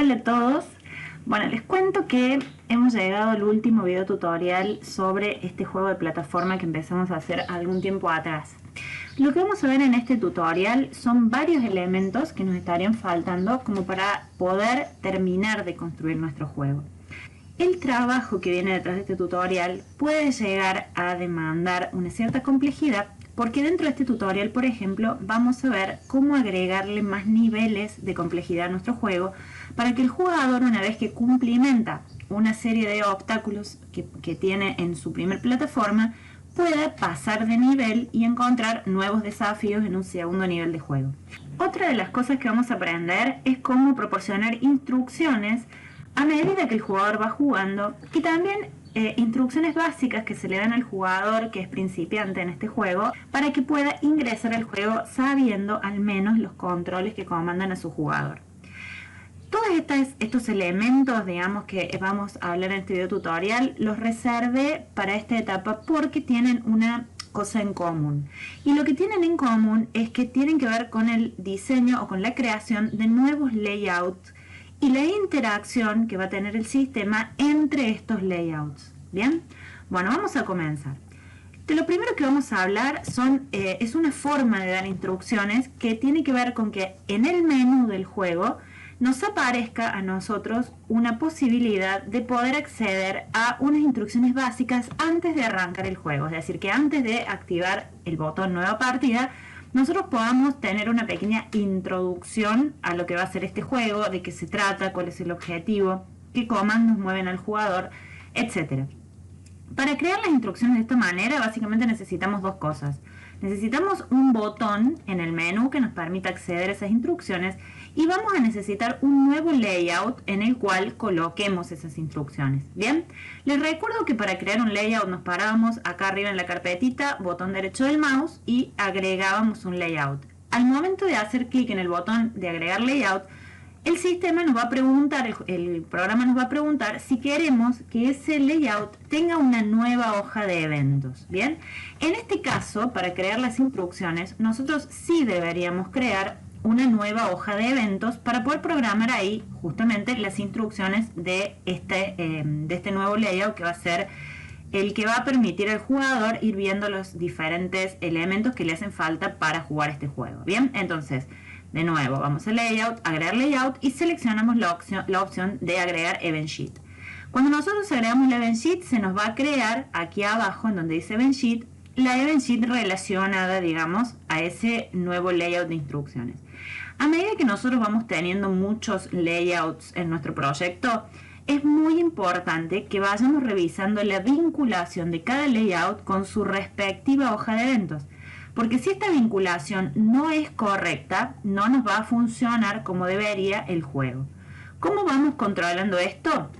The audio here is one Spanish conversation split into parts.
Hola a todos. Bueno, les cuento que hemos llegado al último video tutorial sobre este juego de plataforma que empezamos a hacer algún tiempo atrás. Lo que vamos a ver en este tutorial son varios elementos que nos estarían faltando como para poder terminar de construir nuestro juego. El trabajo que viene detrás de este tutorial puede llegar a demandar una cierta complejidad porque dentro de este tutorial, por ejemplo, vamos a ver cómo agregarle más niveles de complejidad a nuestro juego para que el jugador, una vez que cumplimenta una serie de obstáculos que tiene en su primer plataforma, pueda pasar de nivel y encontrar nuevos desafíos en un segundo nivel de juego. Otra de las cosas que vamos a aprender es cómo proporcionar instrucciones a medida que el jugador va jugando y también instrucciones básicas que se le dan al jugador que es principiante en este juego para que pueda ingresar al juego sabiendo al menos los controles que comandan a su jugador. Todos estos elementos, digamos, que vamos a hablar en este video tutorial, los reservé para esta etapa porque tienen una cosa en común. Y lo que tienen en común es que tienen que ver con el diseño o con la creación de nuevos layouts y la interacción que va a tener el sistema entre estos layouts. ¿Bien? Bueno, vamos a comenzar. De lo primero que vamos a hablar es una forma de dar instrucciones que tiene que ver con que en el menú del juego nos aparezca a nosotros una posibilidad de poder acceder a unas instrucciones básicas antes de arrancar el juego. Es decir, que antes de activar el botón nueva partida, nosotros podamos tener una pequeña introducción a lo que va a ser este juego, de qué se trata, cuál es el objetivo, qué comandos mueven al jugador, etc. Para crear las instrucciones de esta manera, básicamente necesitamos dos cosas. Necesitamos un botón en el menú que nos permita acceder a esas instrucciones y vamos a necesitar un nuevo layout en el cual coloquemos esas instrucciones. Bien, les recuerdo que para crear un layout nos parábamos acá arriba en la carpetita, botón derecho del mouse y agregábamos un layout. Al momento de hacer clic en el botón de agregar layout, el sistema nos va a preguntar, el programa nos va a preguntar si queremos que ese layout tenga una nueva hoja de eventos. Bien, en este caso, para crear las instrucciones, nosotros sí deberíamos crear una nueva hoja de eventos para poder programar ahí justamente las instrucciones de este nuevo layout que va a ser el que va a permitir al jugador ir viendo los diferentes elementos que le hacen falta para jugar este juego. Bien, entonces, de nuevo, vamos a Layout, agregar Layout y seleccionamos la opción de agregar Event Sheet. Cuando nosotros agregamos la Event Sheet, se nos va a crear aquí abajo, en donde dice Event Sheet, la Event Sheet relacionada, digamos, a ese nuevo layout de instrucciones. A medida que nosotros vamos teniendo muchos layouts en nuestro proyecto, es muy importante que vayamos revisando la vinculación de cada layout con su respectiva hoja de eventos. Porque si esta vinculación no es correcta, no nos va a funcionar como debería el juego. ¿Cómo vamos controlando esto?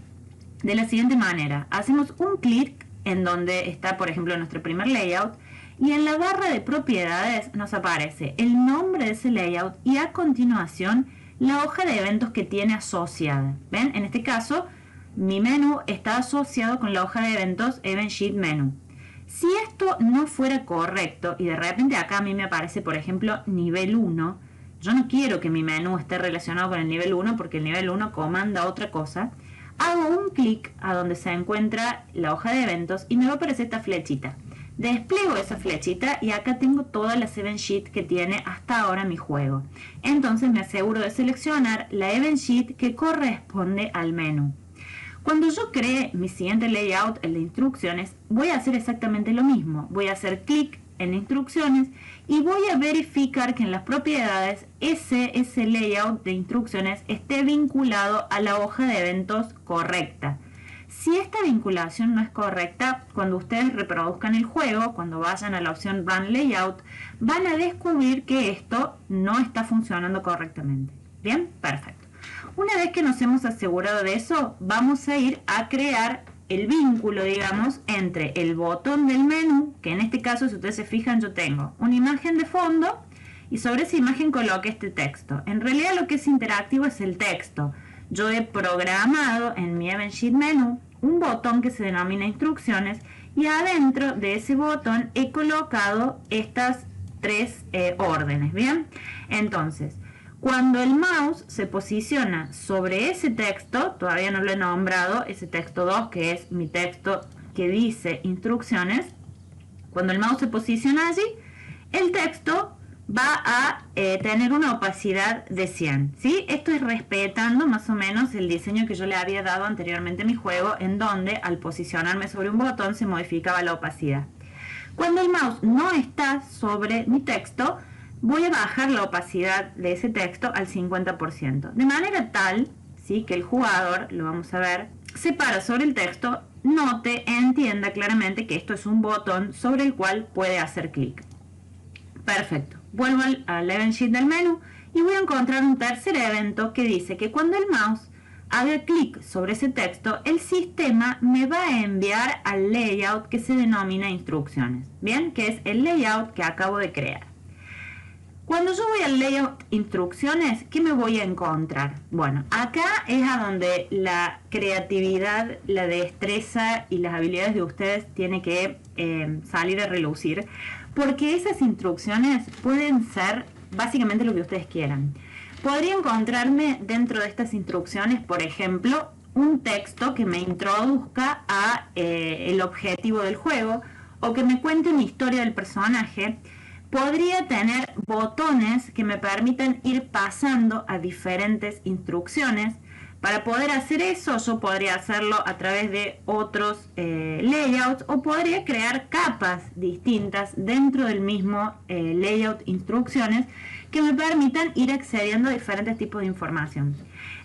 De la siguiente manera, hacemos un clic en donde está, por ejemplo, nuestro primer layout y en la barra de propiedades nos aparece el nombre de ese layout y a continuación la hoja de eventos que tiene asociada. ¿Ven? En este caso, mi menú está asociado con la hoja de eventos Event Sheet Menu. Si esto no fuera correcto y de repente acá a mí me aparece, por ejemplo, nivel 1, yo no quiero que mi menú esté relacionado con el nivel 1 porque el nivel 1 comanda otra cosa, hago un clic a donde se encuentra la hoja de eventos y me va a aparecer esta flechita. Despliego esa flechita y acá tengo todas las Event Sheet que tiene hasta ahora mi juego. Entonces me aseguro de seleccionar la Event Sheet que corresponde al menú. Cuando yo cree mi siguiente layout, el de instrucciones, voy a hacer exactamente lo mismo. Voy a hacer clic en instrucciones y voy a verificar que en las propiedades ese layout de instrucciones esté vinculado a la hoja de eventos correcta. Si esta vinculación no es correcta, cuando ustedes reproduzcan el juego, cuando vayan a la opción Run Layout, van a descubrir que esto no está funcionando correctamente. ¿Bien? Perfecto. Una vez que nos hemos asegurado de eso, vamos a ir a crear el vínculo, digamos, entre el botón del menú, que en este caso, si ustedes se fijan, yo tengo una imagen de fondo y sobre esa imagen coloqué este texto. En realidad lo que es interactivo es el texto. Yo he programado en mi Event Sheet Menu un botón que se denomina instrucciones y adentro de ese botón he colocado estas tres órdenes. Bien, entonces Cuando el mouse se posiciona sobre ese texto, todavía no lo he nombrado, ese texto 2, que es mi texto que dice instrucciones, cuando el mouse se posiciona allí, el texto va a tener una opacidad de 100, ¿sí? Esto es respetando más o menos el diseño que yo le había dado anteriormente a mi juego, en donde al posicionarme sobre un botón se modificaba la opacidad. Cuando el mouse no está sobre mi texto, voy a bajar la opacidad de ese texto al 50%, de manera tal, ¿sí?, que el jugador, lo vamos a ver, se para sobre el texto, note, entienda claramente que esto es un botón sobre el cual puede hacer clic. Perfecto. Vuelvo al event sheet del menú y voy a encontrar un tercer evento que dice que cuando el mouse haga clic sobre ese texto, el sistema me va a enviar al layout que se denomina instrucciones, ¿bien? Que es el layout que acabo de crear. Cuando yo voy al layout instrucciones, ¿qué me voy a encontrar? Bueno, acá es a donde la creatividad, la destreza y las habilidades de ustedes tiene que salir a relucir, porque esas instrucciones pueden ser básicamente lo que ustedes quieran. Podría encontrarme dentro de estas instrucciones, por ejemplo, un texto que me introduzca a el objetivo del juego o que me cuente una historia del personaje. Podría tener botones que me permitan ir pasando a diferentes instrucciones. Para poder hacer eso, yo podría hacerlo a través de otros layouts o podría crear capas distintas dentro del mismo layout instrucciones que me permitan ir accediendo a diferentes tipos de información.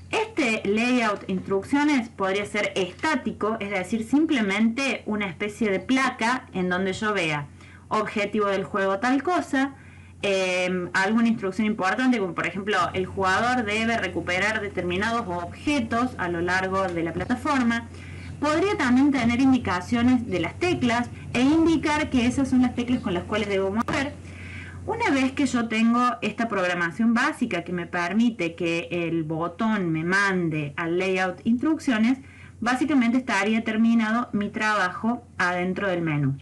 Este layout instrucciones podría ser estático, es decir, simplemente una especie de placa en donde yo vea objetivo del juego tal cosa, alguna instrucción importante como por ejemplo el jugador debe recuperar determinados objetos a lo largo de la plataforma. Podría también tener indicaciones de las teclas e indicar que esas son las teclas con las cuales debo mover. Una vez que yo tengo esta programación básica que me permite que el botón me mande al layout instrucciones, básicamente estaría terminado mi trabajo adentro del menú.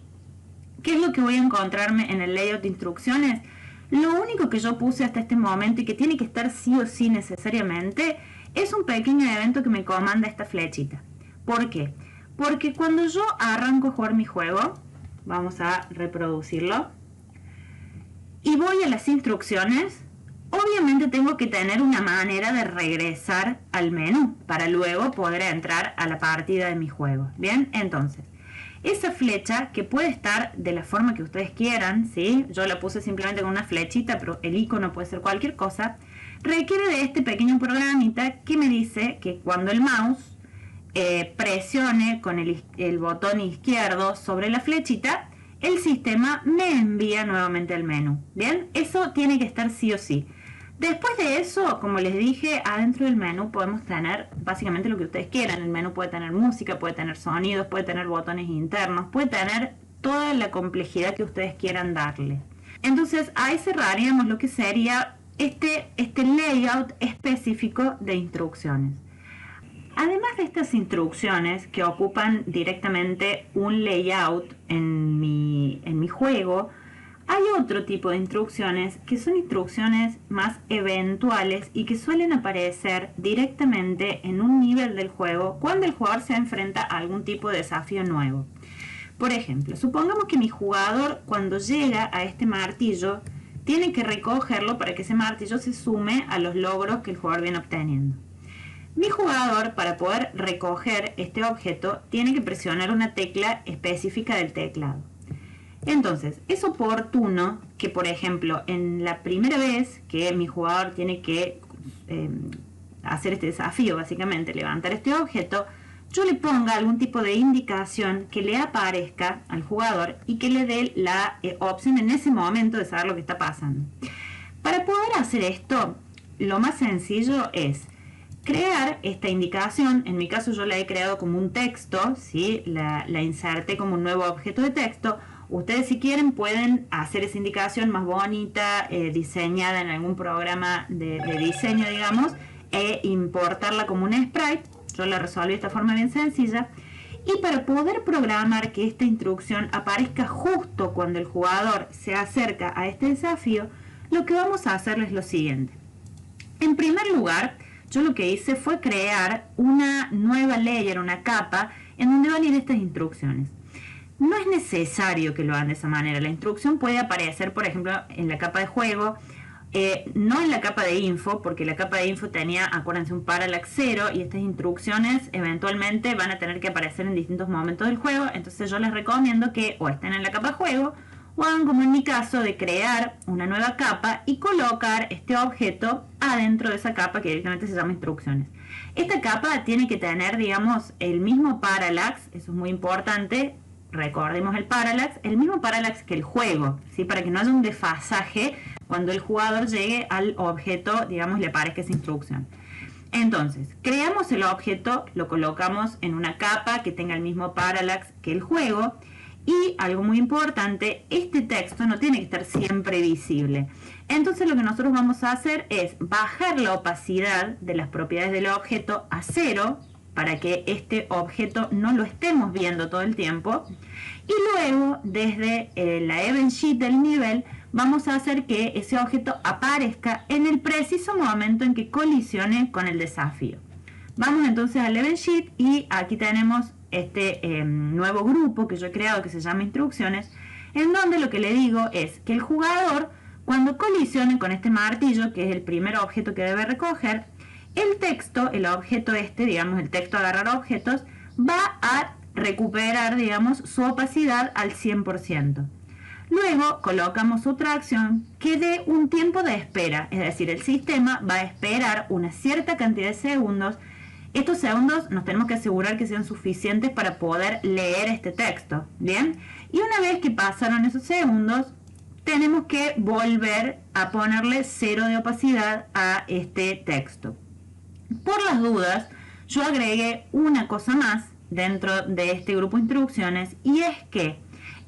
¿Qué es lo que voy a encontrarme en el layout de instrucciones? Lo único que yo puse hasta este momento y que tiene que estar sí o sí necesariamente es un pequeño evento que me comanda esta flechita. ¿Por qué? Porque cuando yo arranco a jugar mi juego, vamos a reproducirlo, y voy a las instrucciones, obviamente tengo que tener una manera de regresar al menú para luego poder entrar a la partida de mi juego. Bien, entonces, esa flecha, que puede estar de la forma que ustedes quieran, ¿sí? Yo la puse simplemente con una flechita, pero el icono puede ser cualquier cosa, requiere de este pequeño programita que me dice que cuando el mouse presione con el botón izquierdo sobre la flechita, el sistema me envía nuevamente al menú. Bien, eso tiene que estar sí o sí. Después de eso, como les dije, adentro del menú podemos tener básicamente lo que ustedes quieran. El menú puede tener música, puede tener sonidos, puede tener botones internos, puede tener toda la complejidad que ustedes quieran darle. Entonces ahí cerraríamos lo que sería este layout específico de instrucciones. Además de estas instrucciones que ocupan directamente un layout en mi juego, hay otro tipo de instrucciones que son instrucciones más eventuales y que suelen aparecer directamente en un nivel del juego cuando el jugador se enfrenta a algún tipo de desafío nuevo. Por ejemplo, supongamos que mi jugador cuando llega a este martillo tiene que recogerlo para que ese martillo se sume a los logros que el jugador viene obteniendo. Mi jugador, para poder recoger este objeto, tiene que presionar una tecla específica del teclado. Entonces, es oportuno que, por ejemplo, en la primera vez que mi jugador tiene que hacer este desafío, básicamente levantar este objeto, yo le ponga algún tipo de indicación que le aparezca al jugador y que le dé la opción en ese momento de saber lo que está pasando. Para poder hacer esto, lo más sencillo es crear esta indicación. En mi caso yo la he creado como un texto, ¿sí? la inserté como un nuevo objeto de texto. Ustedes si quieren pueden hacer esa indicación más bonita, diseñada en algún programa de diseño, digamos, e importarla como un sprite. Yo la resolví de esta forma bien sencilla. Y para poder programar que esta instrucción aparezca justo cuando el jugador se acerca a este desafío, lo que vamos a hacer es lo siguiente. En primer lugar, yo lo que hice fue crear una nueva layer, una capa, en donde van a ir estas instrucciones. No es necesario que lo hagan de esa manera. La instrucción puede aparecer, por ejemplo, en la capa de juego, no en la capa de info, porque la capa de info tenía, acuérdense, un parallax 0 y estas instrucciones eventualmente van a tener que aparecer en distintos momentos del juego. Entonces yo les recomiendo que o estén en la capa de juego o hagan como en mi caso de crear una nueva capa y colocar este objeto adentro de esa capa que directamente se llama instrucciones. Esta capa tiene que tener, digamos, el mismo parallax, eso es muy importante. Recordemos el mismo parallax que el juego, ¿sí? Para que no haya un desfasaje cuando el jugador llegue al objeto, digamos, le aparezca esa instrucción. Entonces, creamos el objeto, lo colocamos en una capa que tenga el mismo parallax que el juego. Y algo muy importante, este texto no tiene que estar siempre visible. Entonces lo que nosotros vamos a hacer es bajar la opacidad de las propiedades del objeto a 0 para que este objeto no lo estemos viendo todo el tiempo. Y luego, desde la event sheet del nivel, vamos a hacer que ese objeto aparezca en el preciso momento en que colisione con el desafío. Vamos entonces al event sheet y aquí tenemos este nuevo grupo que yo he creado que se llama instrucciones, en donde lo que le digo es que el jugador, cuando colisione con este martillo, que es el primer objeto que debe recoger, el texto, el objeto digamos, el texto agarrar objetos, va a recuperar, digamos, su opacidad al 100%. Luego colocamos otra acción que dé un tiempo de espera, es decir, el sistema va a esperar una cierta cantidad de segundos. Estos segundos nos tenemos que asegurar que sean suficientes para poder leer este texto, ¿bien? Y una vez que pasaron esos segundos, tenemos que volver a ponerle 0 de opacidad a este texto. Por las dudas, yo agregué una cosa más dentro de este grupo de instrucciones, y es que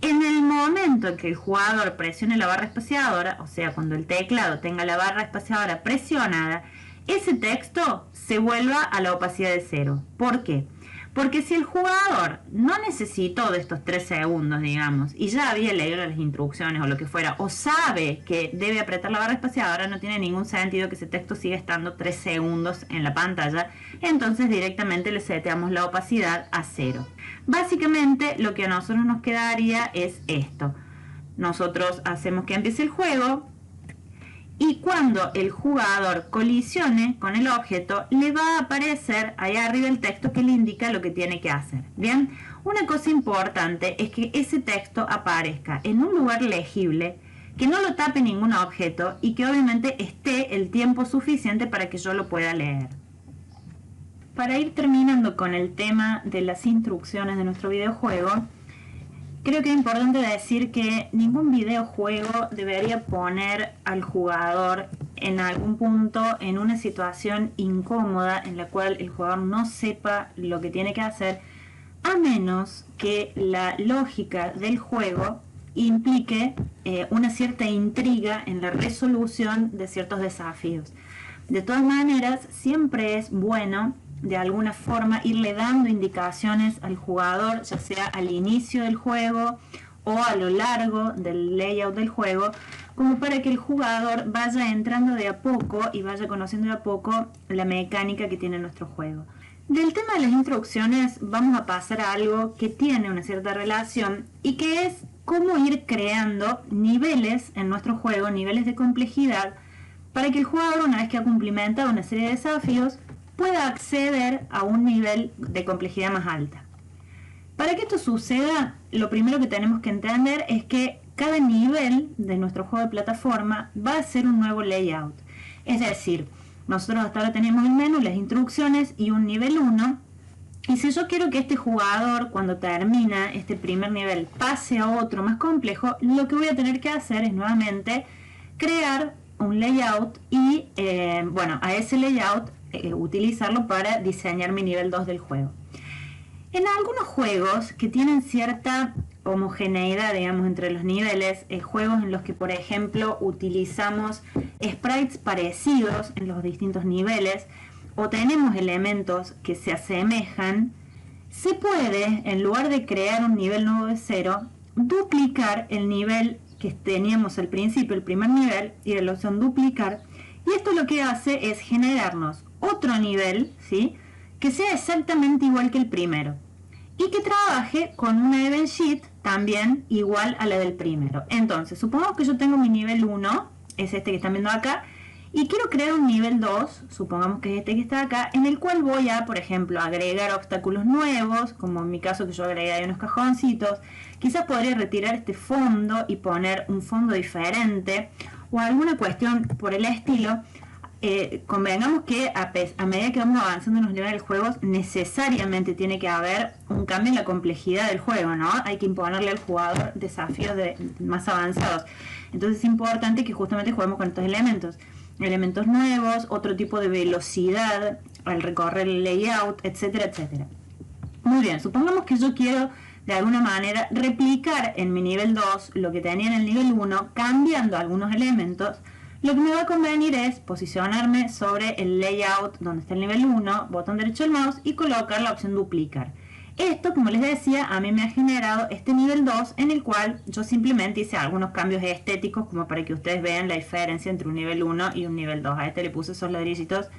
en el momento en que el jugador presione la barra espaciadora, o sea, cuando el teclado tenga la barra espaciadora presionada, ese texto se vuelva a la opacidad de 0. ¿Por qué? Porque si el jugador no necesitó de estos 3 segundos, digamos, y ya había leído las instrucciones o lo que fuera, o sabe que debe apretar la barra espaciadora, no tiene ningún sentido que ese texto siga estando 3 segundos en la pantalla, entonces directamente le seteamos la opacidad a 0. Básicamente lo que a nosotros nos quedaría es esto. Nosotros hacemos que empiece el juego, y cuando el jugador colisione con el objeto, le va a aparecer ahí arriba el texto que le indica lo que tiene que hacer. Bien, una cosa importante es que ese texto aparezca en un lugar legible, que no lo tape ningún objeto y que obviamente esté el tiempo suficiente para que yo lo pueda leer. Para ir terminando con el tema de las instrucciones de nuestro videojuego, creo que es importante decir que ningún videojuego debería poner al jugador en algún punto en una situación incómoda en la cual el jugador no sepa lo que tiene que hacer, a menos que la lógica del juego implique una cierta intriga en la resolución de ciertos desafíos. De todas maneras, siempre es bueno de alguna forma irle dando indicaciones al jugador, ya sea al inicio del juego o a lo largo del layout del juego, como para que el jugador vaya entrando de a poco y vaya conociendo de a poco la mecánica que tiene nuestro juego. Del tema de las instrucciones vamos a pasar a algo que tiene una cierta relación y que es cómo ir creando niveles en nuestro juego, niveles de complejidad, para que el jugador, una vez que ha cumplimentado una serie de desafíos, pueda acceder a un nivel de complejidad más alta. Para que esto suceda, lo primero que tenemos que entender es que cada nivel de nuestro juego de plataforma va a ser un nuevo layout. Es decir, nosotros hasta ahora tenemos el menú, las instrucciones y un nivel 1. Y si yo quiero que este jugador, cuando termina este primer nivel, pase a otro más complejo, lo que voy a tener que hacer es nuevamente crear un layout y, a ese layout utilizarlo para diseñar mi nivel 2 del juego. En algunos juegos que tienen cierta homogeneidad, digamos, entre los niveles, juegos en los que, por ejemplo, utilizamos sprites parecidos en los distintos niveles o tenemos elementos que se asemejan, se puede, en lugar de crear un nivel nuevo de 0, duplicar el nivel que teníamos al principio, el primer nivel, y la opción duplicar, Y esto lo que hace es generarnos otro nivel, ¿sí?, que sea exactamente igual que el primero y que trabaje con una event sheet también igual a la del primero. Entonces, supongamos que yo tengo mi nivel 1, es este que están viendo acá, y quiero crear un nivel 2, supongamos que es este que está acá, en el cual voy a, por ejemplo, agregar obstáculos nuevos, como en mi caso que yo agregué ahí unos cajoncitos. Quizás podría retirar este fondo y poner un fondo diferente, o alguna cuestión por el estilo. Convengamos que a medida que vamos avanzando en los niveles del juego, necesariamente tiene que haber un cambio en la complejidad del juego, ¿no? Hay que imponerle al jugador desafíos más avanzados. Entonces es importante que justamente juguemos con estos elementos nuevos, otro tipo de velocidad al recorrer el layout, etcétera, etcétera. Muy bien, supongamos que yo quiero de alguna manera replicar en mi nivel 2 lo que tenía en el nivel 1, cambiando algunos elementos. Lo que me va a convenir es posicionarme sobre el layout donde está el nivel 1, botón derecho del mouse y colocar la opción duplicar. Esto, como les decía, a mí me ha generado este nivel 2 en el cual yo simplemente hice algunos cambios estéticos como para que ustedes vean la diferencia entre un nivel 1 y un nivel 2. A este le puse esos ladrillitos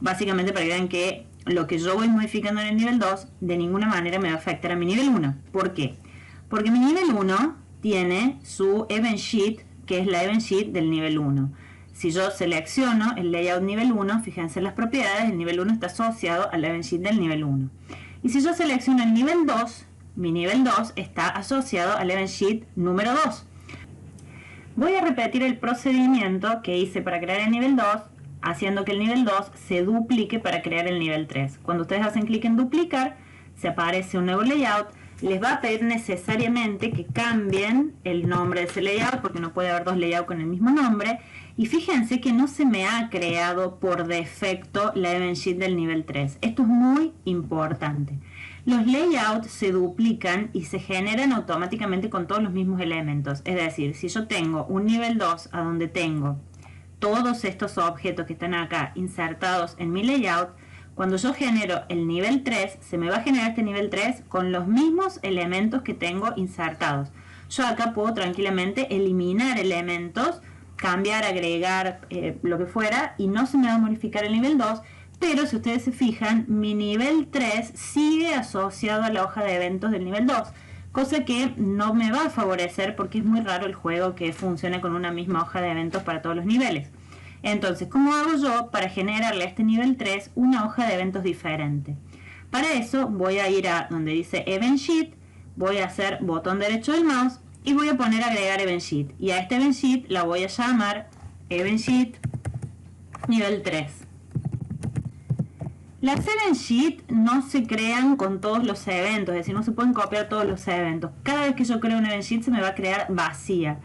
básicamente para que vean que lo que yo voy modificando en el nivel 2 de ninguna manera me va a afectar a mi nivel 1. ¿Por qué? Porque mi nivel 1 tiene su event sheet, que es la event sheet del nivel 1. Si yo selecciono el layout nivel 1, fíjense en las propiedades, el nivel 1 está asociado al event sheet del nivel 1. Y si yo selecciono el nivel 2, mi nivel 2 está asociado al event sheet número 2. Voy a repetir el procedimiento que hice para crear el nivel 2, haciendo que el nivel 2 se duplique para crear el nivel 3. Cuando ustedes hacen clic en duplicar, se aparece un nuevo layout. Les va a pedir necesariamente que cambien el nombre de ese layout, porque no puede haber dos layouts con el mismo nombre. Y fíjense que no se me ha creado por defecto la event sheet del nivel 3. Esto es muy importante. Los layouts se duplican y se generan automáticamente con todos los mismos elementos. Es decir, si yo tengo un nivel 2 a donde tengo todos estos objetos que están acá insertados en mi layout, cuando yo genero el nivel 3, se me va a generar este nivel 3 con los mismos elementos que tengo insertados. Yo acá puedo tranquilamente eliminar elementos, cambiar, agregar, lo que fuera, y no se me va a modificar el nivel 2, pero si ustedes se fijan, mi nivel 3 sigue asociado a la hoja de eventos del nivel 2, cosa que no me va a favorecer porque es muy raro el juego que funcione con una misma hoja de eventos para todos los niveles. Entonces, ¿cómo hago yo para generarle a este nivel 3 una hoja de eventos diferente? Para eso voy a ir a donde dice Event Sheet, voy a hacer botón derecho del mouse y voy a poner agregar Event Sheet. Y a este Event Sheet la voy a llamar Event Sheet nivel 3. Las Event Sheet no se crean con todos los eventos, es decir, no se pueden copiar todos los eventos. Cada vez que yo creo una Event Sheet se me va a crear vacía.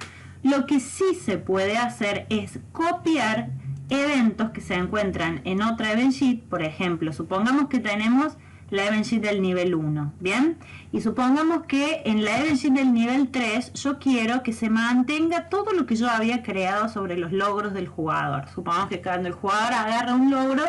Lo que sí se puede hacer es copiar eventos que se encuentran en otra event sheet. Por ejemplo, supongamos que tenemos la event sheet del nivel 1, ¿bien? Y supongamos que en la event sheet del nivel 3 yo quiero que se mantenga todo lo que yo había creado sobre los logros del jugador. Supongamos que cuando el jugador agarra un logro,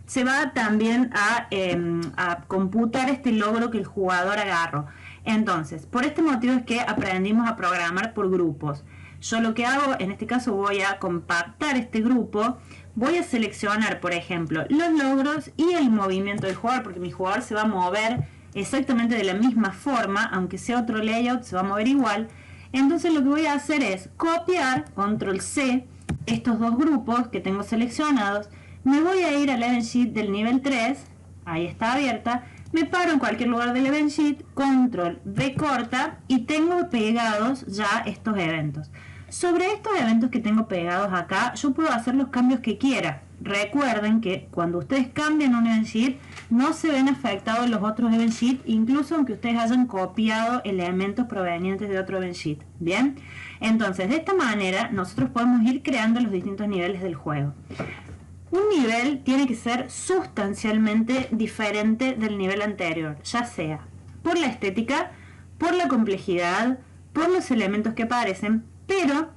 se va también a computar este logro que el jugador agarró. Entonces, por este motivo es que aprendimos a programar por grupos. Yo lo que hago, en este caso voy a compactar este grupo, voy a seleccionar, por ejemplo, los logros y el movimiento del jugador, porque mi jugador se va a mover exactamente de la misma forma, aunque sea otro layout, se va a mover igual. Entonces lo que voy a hacer es copiar, control C, estos dos grupos que tengo seleccionados, me voy a ir al event sheet del nivel 3, ahí está abierta, me paro en cualquier lugar del event sheet, control V corta y tengo pegados ya estos eventos. Sobre estos eventos que tengo pegados acá, yo puedo hacer los cambios que quiera. Recuerden que cuando ustedes cambian un event sheet, no se ven afectados los otros event sheet, incluso aunque ustedes hayan copiado elementos provenientes de otro event sheet. ¿Bien? Entonces, de esta manera, nosotros podemos ir creando los distintos niveles del juego. Un nivel tiene que ser sustancialmente diferente del nivel anterior, ya sea por la estética, por la complejidad, por los elementos que aparecen, pero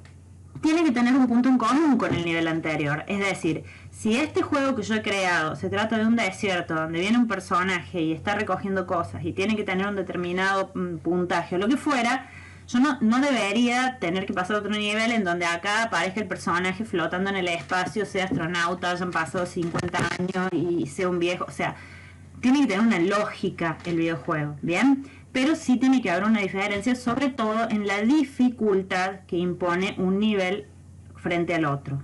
tiene que tener un punto en común con el nivel anterior. Es decir, si este juego que yo he creado se trata de un desierto donde viene un personaje y está recogiendo cosas y tiene que tener un determinado puntaje o lo que fuera, Yo no debería tener que pasar a otro nivel en donde acá aparezca el personaje flotando en el espacio, sea astronauta, hayan pasado 50 años y sea un viejo. O sea, tiene que tener una lógica el videojuego, ¿bien? Pero sí tiene que haber una diferencia, sobre todo en la dificultad que impone un nivel frente al otro.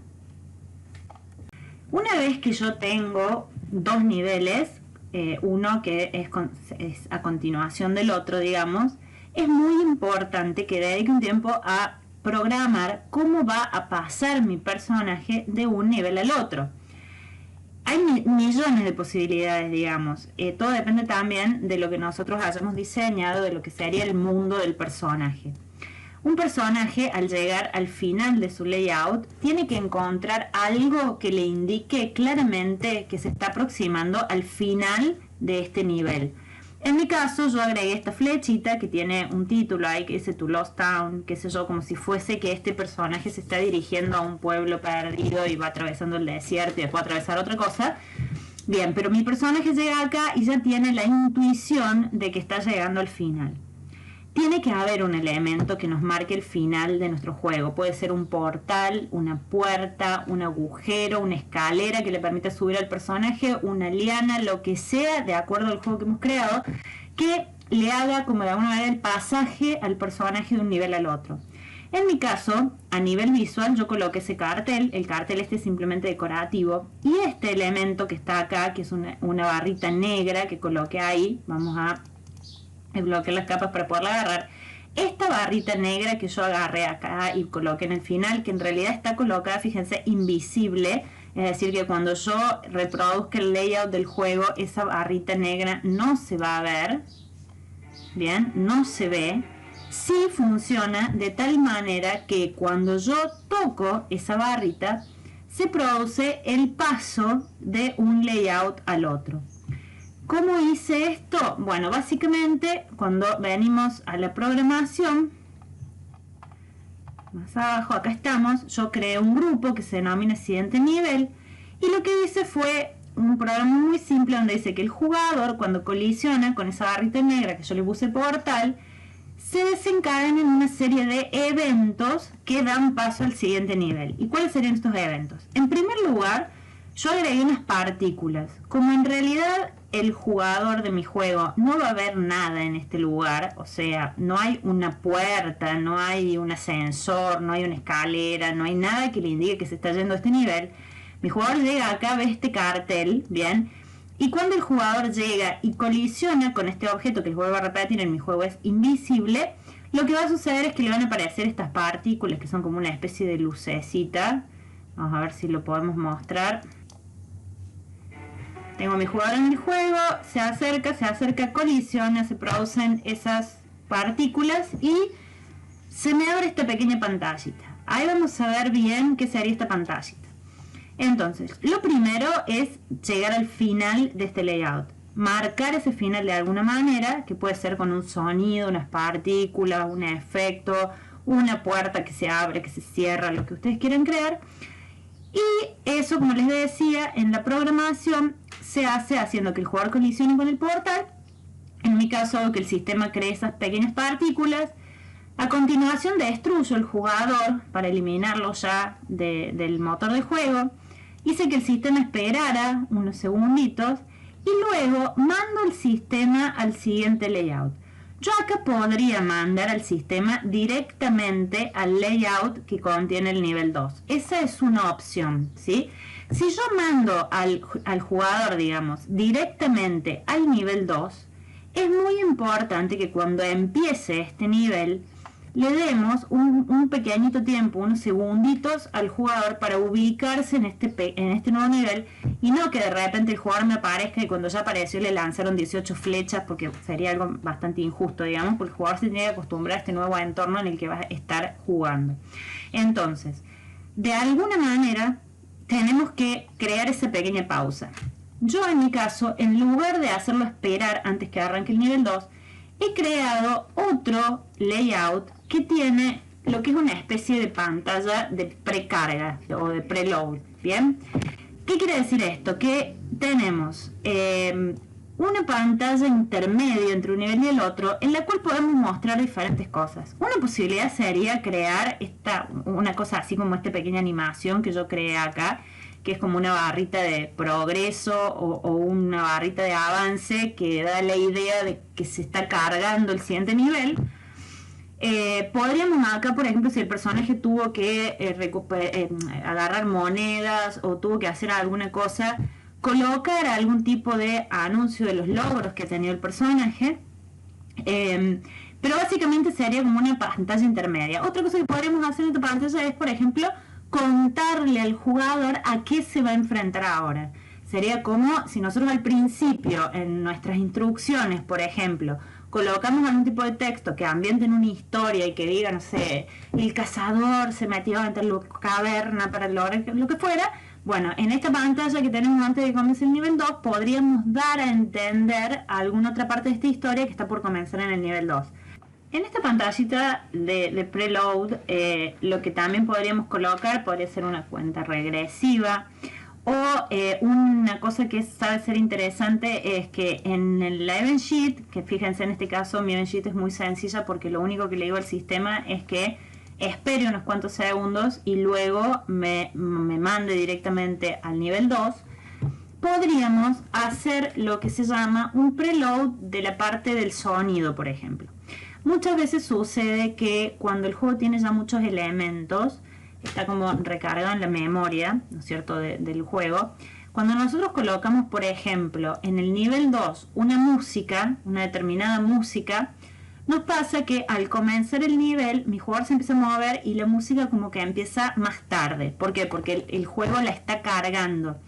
Una vez que yo tengo dos niveles, uno que es a continuación del otro, digamos, es muy importante que dedique un tiempo a programar cómo va a pasar mi personaje de un nivel al otro. Hay millones de posibilidades, digamos. Todo depende también de lo que nosotros hayamos diseñado, de lo que sería el mundo del personaje. Un personaje, al llegar al final de su layout, tiene que encontrar algo que le indique claramente que se está aproximando al final de este nivel. En mi caso, yo agregué esta flechita que tiene un título ahí que dice To Lost Town, qué sé yo, como si fuese que este personaje se está dirigiendo a un pueblo perdido y va atravesando el desierto y después atravesar otra cosa. Bien, pero mi personaje llega acá y ya tiene la intuición de que está llegando al final. Tiene que haber un elemento que nos marque el final de nuestro juego. Puede ser un portal, una puerta, un agujero, una escalera que le permita subir al personaje, una liana, lo que sea, de acuerdo al juego que hemos creado, que le haga como de alguna manera el pasaje al personaje de un nivel al otro. En mi caso, a nivel visual, yo coloqué ese cartel. El cartel este es simplemente decorativo. Y este elemento que está acá, que es una barrita negra que coloqué ahí, vamos a bloquear las capas para poderla agarrar. Esta barrita negra que yo agarré acá y coloqué en el final, que en realidad está colocada, fíjense, invisible, es decir que cuando yo reproduzca el layout del juego, esa barrita negra no se va a ver, bien, no se ve. Sí funciona de tal manera que cuando yo toco esa barrita, se produce el paso de un layout al otro. ¿Cómo hice esto? Bueno, básicamente cuando venimos a la programación, más abajo, acá estamos, yo creé un grupo que se denomina siguiente nivel y lo que hice fue un programa muy simple donde dice que el jugador cuando colisiona con esa barrita negra que yo le puse portal, se desencadenan una serie de eventos que dan paso al siguiente nivel. ¿Y cuáles serían estos eventos? En primer lugar, yo agregué unas partículas. Como en realidad el jugador de mi juego no va a ver nada en este lugar, o sea, no hay una puerta, no hay un ascensor, no hay una escalera, no hay nada que le indique que se está yendo a este nivel. Mi jugador llega acá, ve este cartel, bien, y cuando el jugador llega y colisiona con este objeto que les vuelvo a repetir, en mi juego es invisible, lo que va a suceder es que le van a aparecer estas partículas que son como una especie de lucecita. Vamos a ver si lo podemos mostrar. Tengo a mi jugador en el juego, se acerca, colisiona, se producen esas partículas y se me abre esta pequeña pantallita. Ahí vamos a ver bien qué sería esta pantallita. Entonces, lo primero es llegar al final de este layout. Marcar ese final de alguna manera, que puede ser con un sonido, unas partículas, un efecto, una puerta que se abre, que se cierra, lo que ustedes quieran crear. Y eso, como les decía, en la programación se hace haciendo que el jugador colisione con el portal. En mi caso, que el sistema cree esas pequeñas partículas. A continuación destruyo el jugador para eliminarlo ya del motor de juego. Hice que el sistema esperara unos segunditos y luego mando el sistema al siguiente layout. Yo acá podría mandar al sistema directamente al layout que contiene el nivel 2. Esa es una opción, ¿sí? Si yo mando al jugador, digamos, directamente al nivel 2, es muy importante que cuando empiece este nivel le demos un pequeñito tiempo, unos segunditos al jugador para ubicarse en este nuevo nivel y no que de repente el jugador me aparezca y cuando ya apareció le lanzaron 18 flechas, porque sería algo bastante injusto, digamos, porque el jugador se tiene que acostumbrar a este nuevo entorno en el que va a estar jugando. Entonces, de alguna manera tenemos que crear esa pequeña pausa. Yo en mi caso, en lugar de hacerlo esperar antes que arranque el nivel 2, he creado otro layout que tiene lo que es una especie de pantalla de precarga o de preload, ¿bien? ¿Qué quiere decir esto? Que tenemos una pantalla intermedia entre un nivel y el otro en la cual podemos mostrar diferentes cosas. Una posibilidad sería crear una cosa así como esta pequeña animación que yo creé acá, que es como una barrita de progreso o una barrita de avance que da la idea de que se está cargando el siguiente nivel. Podríamos acá, por ejemplo, si el personaje tuvo que agarrar monedas o tuvo que hacer alguna cosa, colocar algún tipo de anuncio de los logros que ha tenido el personaje, pero básicamente sería como una pantalla intermedia. Otra cosa que podríamos hacer en esta pantalla es, por ejemplo, contarle al jugador a qué se va a enfrentar ahora. Sería como si nosotros al principio en nuestras instrucciones, por ejemplo, colocamos algún tipo de texto que ambiente en una historia y que diga, no sé, el cazador se metió entre la caverna para lograr lo que fuera. Bueno, en esta pantalla que tenemos antes de comenzar el nivel 2, podríamos dar a entender alguna otra parte de esta historia que está por comenzar en el nivel 2. En esta pantallita de preload, lo que también podríamos colocar podría ser una cuenta regresiva, o una cosa que sabe ser interesante es que en la event sheet, que fíjense en este caso mi event sheet es muy sencilla porque lo único que le digo al sistema es que espere unos cuantos segundos y luego me mande directamente al nivel 2, podríamos hacer lo que se llama un preload de la parte del sonido, por ejemplo. Muchas veces sucede que cuando el juego tiene ya muchos elementos, está como recargado en la memoria, ¿no es cierto?, del juego. Cuando nosotros colocamos, por ejemplo, en el nivel 2 una música, una determinada música, nos pasa que al comenzar el nivel, mi jugador se empieza a mover y la música como que empieza más tarde. ¿Por qué? Porque el juego la está cargando.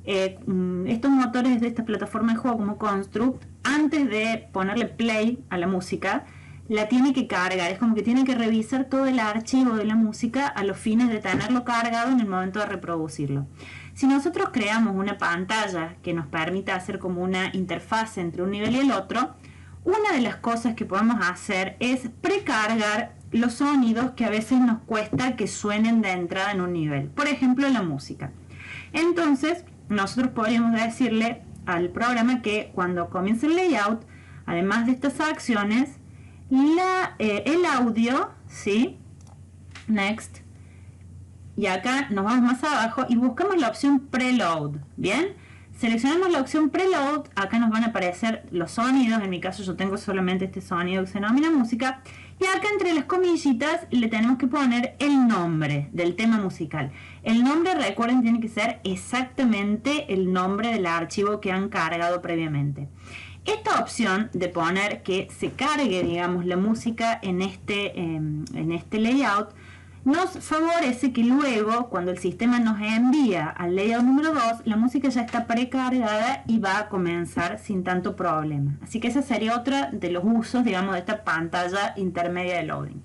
Estos motores de esta plataforma de juego como Construct, antes de ponerle play a la música, la tiene que cargar. Es como que tiene que revisar todo el archivo de la música a los fines de tenerlo cargado en el momento de reproducirlo. Si nosotros creamos una pantalla que nos permita hacer como una interfaz entre un nivel y el otro, una de las cosas que podemos hacer es precargar los sonidos que a veces nos cuesta que suenen de entrada en un nivel. Por ejemplo, la música. Entonces, nosotros podríamos decirle al programa que cuando comience el layout, además de estas acciones, el audio, ¿sí? Next. Y acá nos vamos más abajo y buscamos la opción Preload. ¿Bien? Seleccionamos la opción Preload, acá nos van a aparecer los sonidos, en mi caso yo tengo solamente este sonido que se denomina música, y acá entre las comillitas le tenemos que poner el nombre del tema musical. El nombre, recuerden, tiene que ser exactamente el nombre del archivo que han cargado previamente. Esta opción de poner que se cargue, digamos, la música en este layout, nos favorece que luego, cuando el sistema nos envía al layout número 2, la música ya está precargada y va a comenzar sin tanto problema. Así que ese sería otro de los usos, digamos, de esta pantalla intermedia de loading.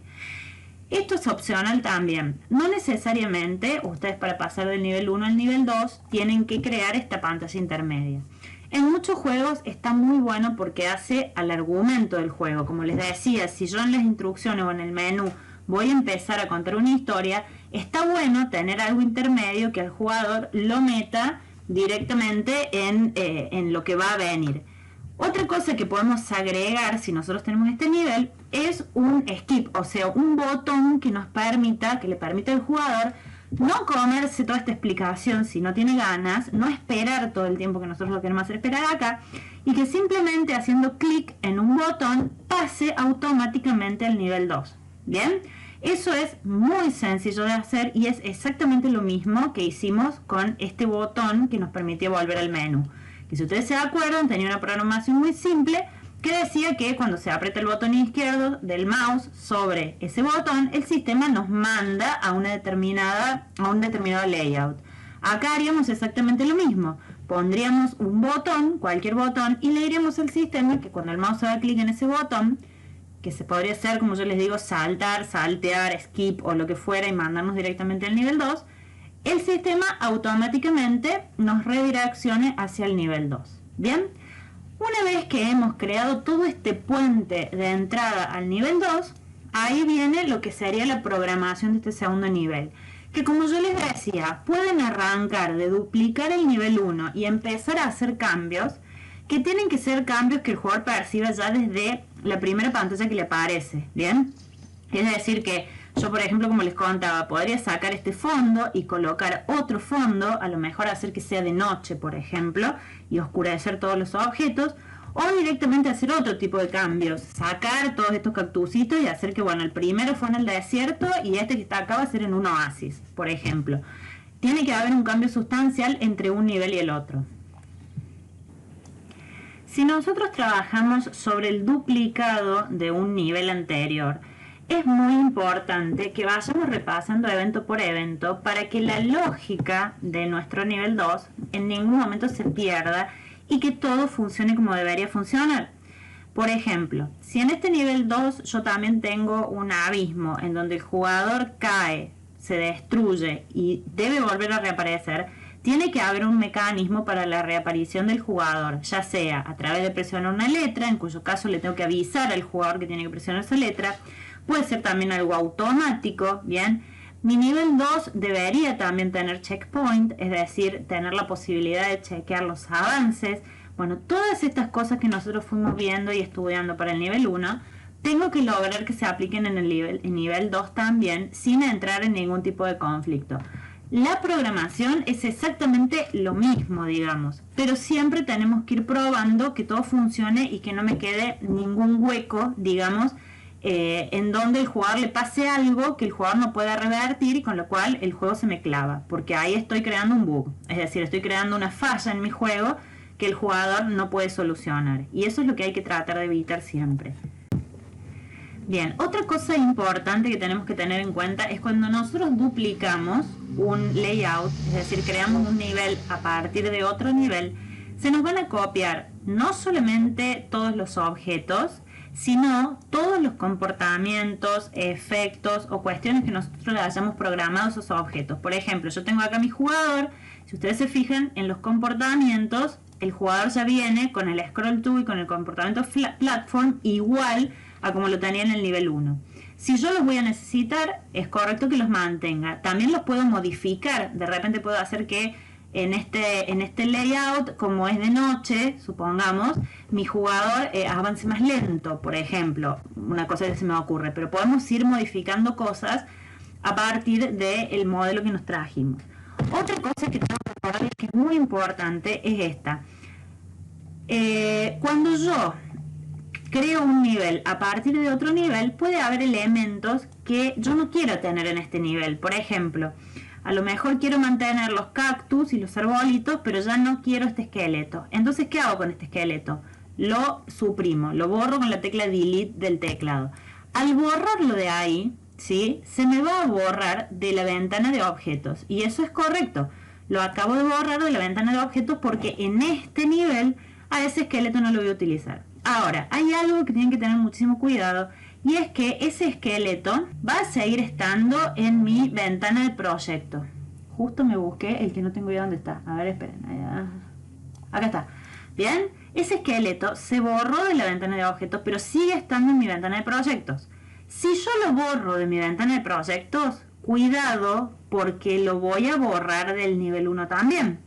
Esto es opcional también. No necesariamente ustedes para pasar del nivel 1 al nivel 2 tienen que crear esta pantalla intermedia. En muchos juegos está muy bueno porque hace al argumento del juego. Como les decía, si yo en las instrucciones o en el menú voy a empezar a contar una historia, está bueno tener algo intermedio que al jugador lo meta directamente en lo que va a venir. Otra cosa que podemos agregar si nosotros tenemos este nivel es un skip, o sea, un botón que nos permita, que le permita al jugador no comerse toda esta explicación si no tiene ganas, no esperar todo el tiempo que nosotros lo queremos hacer esperar acá, y que simplemente haciendo clic en un botón pase automáticamente al nivel 2. ¿Bien? Eso es muy sencillo de hacer y es exactamente lo mismo que hicimos con este botón que nos permitía volver al menú. Que si ustedes se acuerdan, tenía una programación muy simple que decía que cuando se aprieta el botón izquierdo del mouse sobre ese botón, el sistema nos manda a un determinado layout. Acá haríamos exactamente lo mismo. Pondríamos un botón, cualquier botón, y le diríamos al sistema que cuando el mouse haga clic en ese botón, que se podría hacer, como yo les digo, saltar, saltear, skip o lo que fuera y mandarnos directamente al nivel 2, el sistema automáticamente nos redireccione hacia el nivel 2. ¿Bien? Una vez que hemos creado todo este puente de entrada al nivel 2, ahí viene lo que sería la programación de este segundo nivel. Que como yo les decía, pueden arrancar de duplicar el nivel 1 y empezar a hacer cambios que tienen que ser cambios que el jugador perciba ya desde la primera pantalla que le aparece, ¿bien? Es decir que yo, por ejemplo, como les contaba, podría sacar este fondo y colocar otro fondo, a lo mejor hacer que sea de noche, por ejemplo, y oscurecer todos los objetos, o directamente hacer otro tipo de cambios, sacar todos estos cactusitos y hacer que, bueno, el primero fue en el desierto y este que está acá va a ser en un oasis, por ejemplo. Tiene que haber un cambio sustancial entre un nivel y el otro. Si nosotros trabajamos sobre el duplicado de un nivel anterior, es muy importante que vayamos repasando evento por evento para que la lógica de nuestro nivel 2 en ningún momento se pierda y que todo funcione como debería funcionar. Por ejemplo, si en este nivel 2 yo también tengo un abismo en donde el jugador cae, se destruye y debe volver a reaparecer, tiene que haber un mecanismo para la reaparición del jugador, ya sea a través de presionar una letra, en cuyo caso le tengo que avisar al jugador que tiene que presionar esa letra. Puede ser también algo automático, ¿bien? Mi nivel 2 debería también tener checkpoint, es decir, tener la posibilidad de chequear los avances. Bueno, todas estas cosas que nosotros fuimos viendo y estudiando para el nivel 1, tengo que lograr que se apliquen en el nivel 2 también, sin entrar en ningún tipo de conflicto. La programación es exactamente lo mismo, digamos, pero siempre tenemos que ir probando que todo funcione y que no me quede ningún hueco, digamos, en donde el jugador le pase algo que el jugador no pueda revertir y con lo cual el juego se me clava, porque ahí estoy creando un bug, es decir, estoy creando una falla en mi juego que el jugador no puede solucionar, y eso es lo que hay que tratar de evitar siempre. Bien, otra cosa importante que tenemos que tener en cuenta es cuando nosotros duplicamos un layout, es decir, creamos un nivel a partir de otro nivel, se nos van a copiar no solamente todos los objetos, sino todos los comportamientos, efectos o cuestiones que nosotros le hayamos programado a esos objetos. Por ejemplo, yo tengo acá mi jugador, si ustedes se fijan en los comportamientos, el jugador ya viene con el scroll to y con el comportamiento platform igual a como lo tenía en el nivel 1. Si yo los voy a necesitar, es correcto que los mantenga. También los puedo modificar, de repente puedo hacer que en este layout, como es de noche, supongamos, mi jugador avance más lento, por ejemplo, una cosa que se me ocurre, pero podemos ir modificando cosas a partir del modelo que nos trajimos. Otra cosa que tengo que recordar que es muy importante es esta. Cuando yo creo un nivel a partir de otro nivel, puede haber elementos que yo no quiero tener en este nivel. Por ejemplo, a lo mejor quiero mantener los cactus y los arbolitos, pero ya no quiero este esqueleto. Entonces, ¿qué hago con este esqueleto? Lo suprimo, lo borro con la tecla delete del teclado. Al borrarlo de ahí, ¿sí?, se me va a borrar de la ventana de objetos. Y eso es correcto. Lo acabo de borrar de la ventana de objetos porque en este nivel a ese esqueleto no lo voy a utilizar. Ahora, hay algo que tienen que tener muchísimo cuidado, y es que ese esqueleto va a seguir estando en mi ventana de proyecto. Justo me busqué el que no tengo idea dónde está. A ver, esperen. Acá está. Bien, ese esqueleto se borró de la ventana de objetos, pero sigue estando en mi ventana de proyectos. Si yo lo borro de mi ventana de proyectos, cuidado, porque lo voy a borrar del nivel 1 también.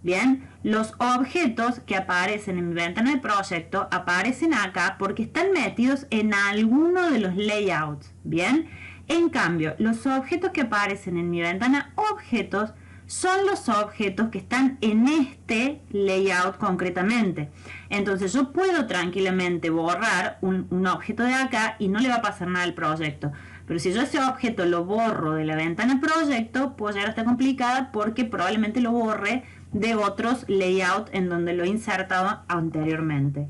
Bien, los objetos que aparecen en mi ventana de proyecto aparecen acá porque están metidos en alguno de los layouts. Bien, en cambio, los objetos que aparecen en mi ventana objetos son los objetos que están en este layout concretamente. Entonces yo puedo tranquilamente borrar un objeto de acá y no le va a pasar nada al proyecto. Pero si yo ese objeto lo borro de la ventana proyecto, puede llegar a estar complicada porque probablemente lo borre de otros layouts en donde lo he insertado anteriormente.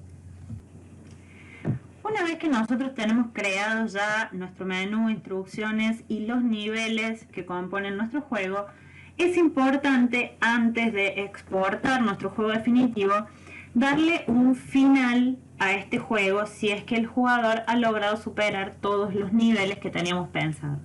Una vez que nosotros tenemos creado ya nuestro menú, instrucciones y los niveles que componen nuestro juego, es importante, antes de exportar nuestro juego definitivo, darle un final a este juego si es que el jugador ha logrado superar todos los niveles que teníamos pensados.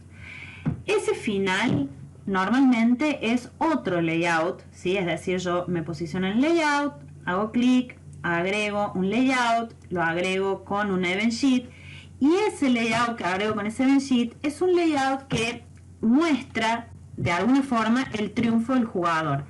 Ese final normalmente es otro layout, ¿sí? Es decir, yo me posiciono en layout, hago clic, agrego un layout, lo agrego con un event sheet, y ese layout que agrego con ese event sheet es un layout que muestra de alguna forma el triunfo del jugador.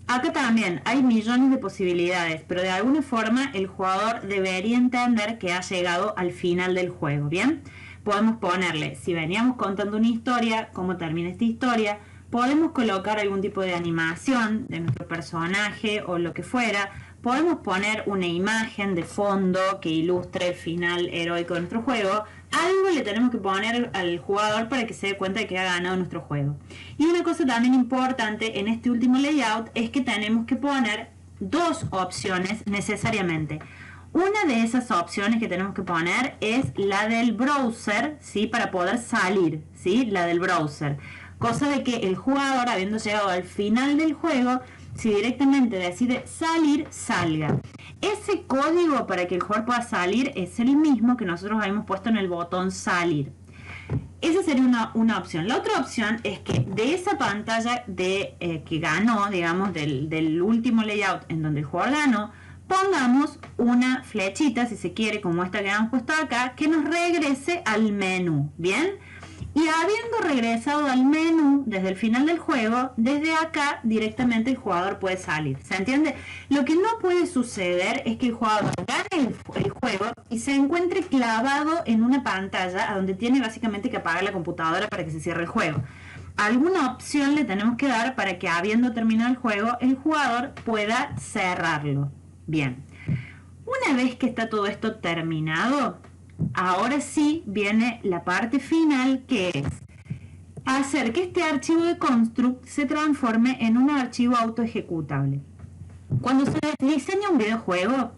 Acá también hay millones de posibilidades, pero de alguna forma el jugador debería entender que ha llegado al final del juego, ¿bien? Podemos ponerle, si veníamos contando una historia, cómo termina esta historia, podemos colocar algún tipo de animación de nuestro personaje o lo que fuera, podemos poner una imagen de fondo que ilustre el final heroico de nuestro juego. Algo le tenemos que poner al jugador para que se dé cuenta de que ha ganado nuestro juego. Y una cosa también importante en este último layout es que tenemos que poner dos opciones necesariamente. Una de esas opciones que tenemos que poner es la del browser, ¿sí? Para poder salir, ¿sí? La del browser. Cosa de que el jugador, habiendo llegado al final del juego, si directamente decide salir, salga. Ese código para que el jugador pueda salir es el mismo que nosotros habíamos puesto en el botón salir. Esa sería una opción. La otra opción es que de esa pantalla que ganó, digamos, del último layout en donde el jugador ganó, pongamos una flechita, si se quiere, como esta que hemos puesto acá, que nos regrese al menú, ¿bien? Y habiendo regresado al menú desde el final del juego, desde acá directamente el jugador puede salir. ¿Se entiende? Lo que no puede suceder es que el jugador gane el juego y se encuentre clavado en una pantalla a donde tiene básicamente que apagar la computadora para que se cierre el juego. Alguna opción le tenemos que dar para que, habiendo terminado el juego, el jugador pueda cerrarlo. Bien. Una vez que está todo esto terminado, ahora sí viene la parte final, que es hacer que este archivo de construct se transforme en un archivo autoejecutable. Cuando se diseña un videojuego,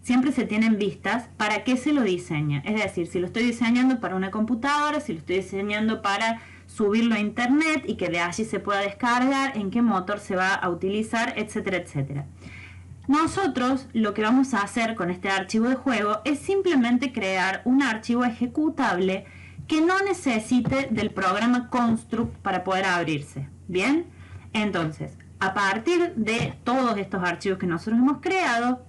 siempre se tienen vistas para qué se lo diseña. Es decir, si lo estoy diseñando para una computadora, si lo estoy diseñando para subirlo a internet y que de allí se pueda descargar, en qué motor se va a utilizar, etcétera, etcétera. Nosotros lo que vamos a hacer con este archivo de juego es simplemente crear un archivo ejecutable que no necesite del programa construct para poder abrirse. Bien, entonces a partir de todos estos archivos que nosotros hemos creado,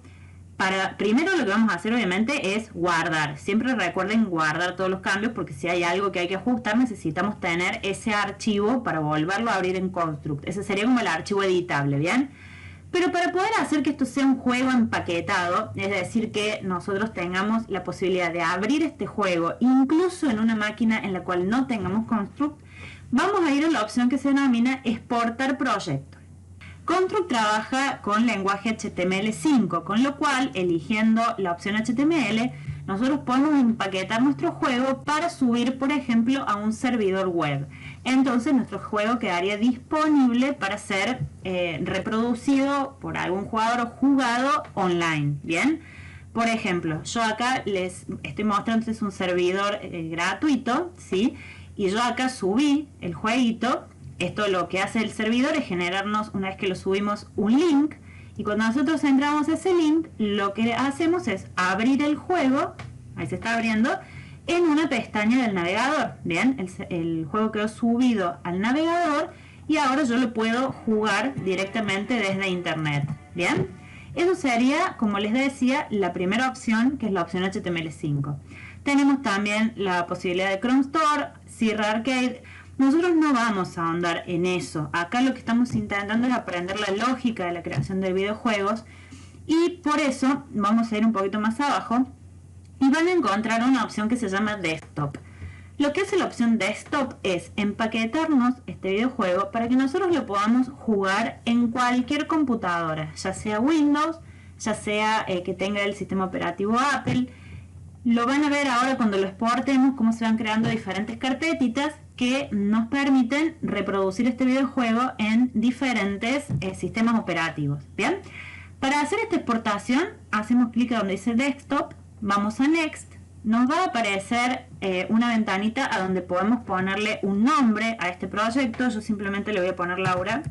primero lo que vamos a hacer obviamente es guardar. Siempre recuerden guardar todos los cambios, porque si hay algo que hay que ajustar necesitamos tener ese archivo para volverlo a abrir en construct. Ese sería como el archivo editable, ¿bien? Pero para poder hacer que esto sea un juego empaquetado, es decir, que nosotros tengamos la posibilidad de abrir este juego incluso en una máquina en la cual no tengamos construct, vamos a ir a la opción que se denomina exportar proyecto. Construct trabaja con lenguaje HTML5, con lo cual, eligiendo la opción HTML, nosotros podemos empaquetar nuestro juego para subir, por ejemplo, a un servidor web. Entonces nuestro juego quedaría disponible para ser reproducido por algún jugador o jugado online, ¿bien? Por ejemplo, yo acá les estoy mostrando, es un servidor gratuito, ¿sí? Y yo acá subí el jueguito. Esto lo que hace el servidor es generarnos, una vez que lo subimos, un link. Y cuando nosotros entramos a ese link, lo que hacemos es abrir el juego, ahí se está abriendo, en una pestaña del navegador. Bien, el juego quedó subido al navegador y ahora yo lo puedo jugar directamente desde internet. Bien, eso sería, como les decía, la primera opción, que es la opción HTML5. Tenemos también la posibilidad de Chrome Store, Sierra Arcade. Nosotros no vamos a ahondar en eso. Acá lo que estamos intentando es aprender la lógica de la creación de videojuegos, y por eso vamos a ir un poquito más abajo y van a encontrar una opción que se llama Desktop. Lo que hace la opción Desktop es empaquetarnos este videojuego para que nosotros lo podamos jugar en cualquier computadora, ya sea Windows, ya sea que tenga el sistema operativo Apple. Lo van a ver ahora cuando lo exportemos, cómo se van creando diferentes carpetitas que nos permiten reproducir este videojuego en diferentes sistemas operativos. Bien, para hacer esta exportación hacemos clic donde dice Desktop, vamos a Next, nos va a aparecer una ventanita a donde podemos ponerle un nombre a este proyecto. Yo simplemente le voy a poner Laura.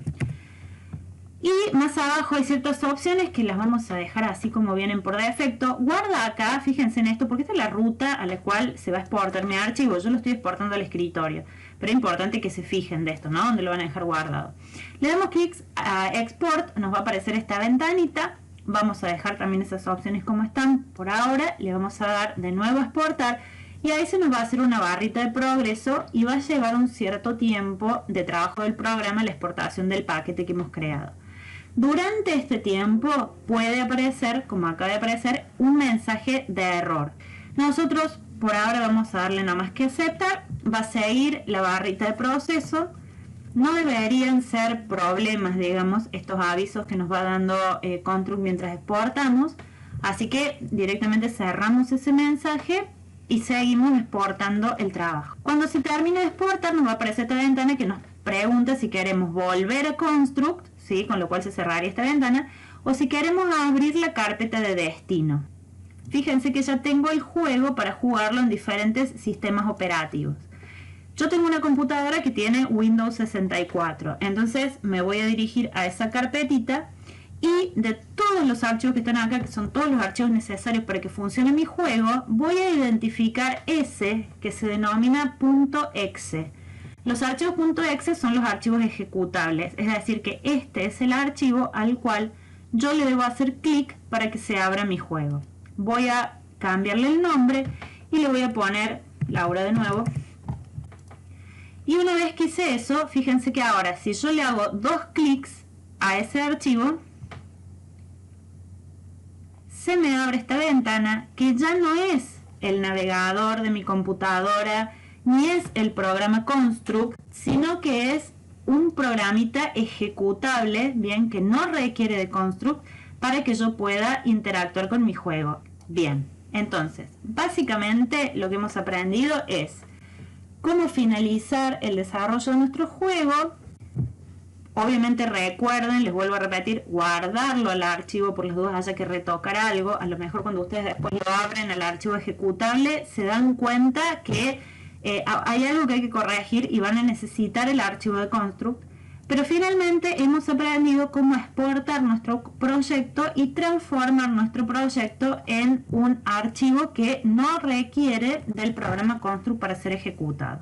Y más abajo hay ciertas opciones que las vamos a dejar así como vienen por defecto. Guarda acá, fíjense en esto, porque esta es la ruta a la cual se va a exportar mi archivo. Yo lo estoy exportando al escritorio, pero es importante que se fijen de esto, ¿no? Donde lo van a dejar guardado. Le damos clic a Export, nos va a aparecer esta ventanita. Vamos a dejar también esas opciones como están por ahora. Le vamos a dar de nuevo a exportar. Y ahí se nos va a hacer una barrita de progreso y va a llevar un cierto tiempo de trabajo del programa la exportación del paquete que hemos creado. Durante este tiempo puede aparecer, como acaba de aparecer, un mensaje de error. Nosotros por ahora vamos a darle nada más que aceptar, va a seguir la barrita de proceso. No deberían ser problemas, digamos, estos avisos que nos va dando Construct mientras exportamos. Así que directamente cerramos ese mensaje y seguimos exportando el trabajo. Cuando se termine de exportar nos va a aparecer esta ventana que nos pregunta si queremos volver a Construct, ¿sí? Con lo cual se cerraría esta ventana, o si queremos abrir la carpeta de destino. Fíjense que ya tengo el juego para jugarlo en diferentes sistemas operativos. Yo tengo una computadora que tiene Windows 64, entonces me voy a dirigir a esa carpetita y de todos los archivos que están acá, que son todos los archivos necesarios para que funcione mi juego, voy a identificar ese que se denomina .exe. Los archivos .exe son los archivos ejecutables, es decir que este es el archivo al cual yo le debo hacer clic para que se abra mi juego. Voy a cambiarle el nombre y le voy a poner Laura de nuevo. Y una vez que hice eso, fíjense que ahora si yo le hago 2 clics a ese archivo, se me abre esta ventana que ya no es el navegador de mi computadora ni es el programa Construct, sino que es un programita ejecutable, bien, que no requiere de Construct para que yo pueda interactuar con mi juego. Bien, entonces, básicamente lo que hemos aprendido es cómo finalizar el desarrollo de nuestro juego. Obviamente recuerden, les vuelvo a repetir, guardarlo al archivo por las dudas haya que retocar algo. A lo mejor cuando ustedes después lo abren al archivo ejecutable se dan cuenta que hay algo que hay que corregir y van a necesitar el archivo de Construct. Pero finalmente hemos aprendido cómo exportar nuestro proyecto y transformar nuestro proyecto en un archivo que no requiere del programa Construct para ser ejecutado.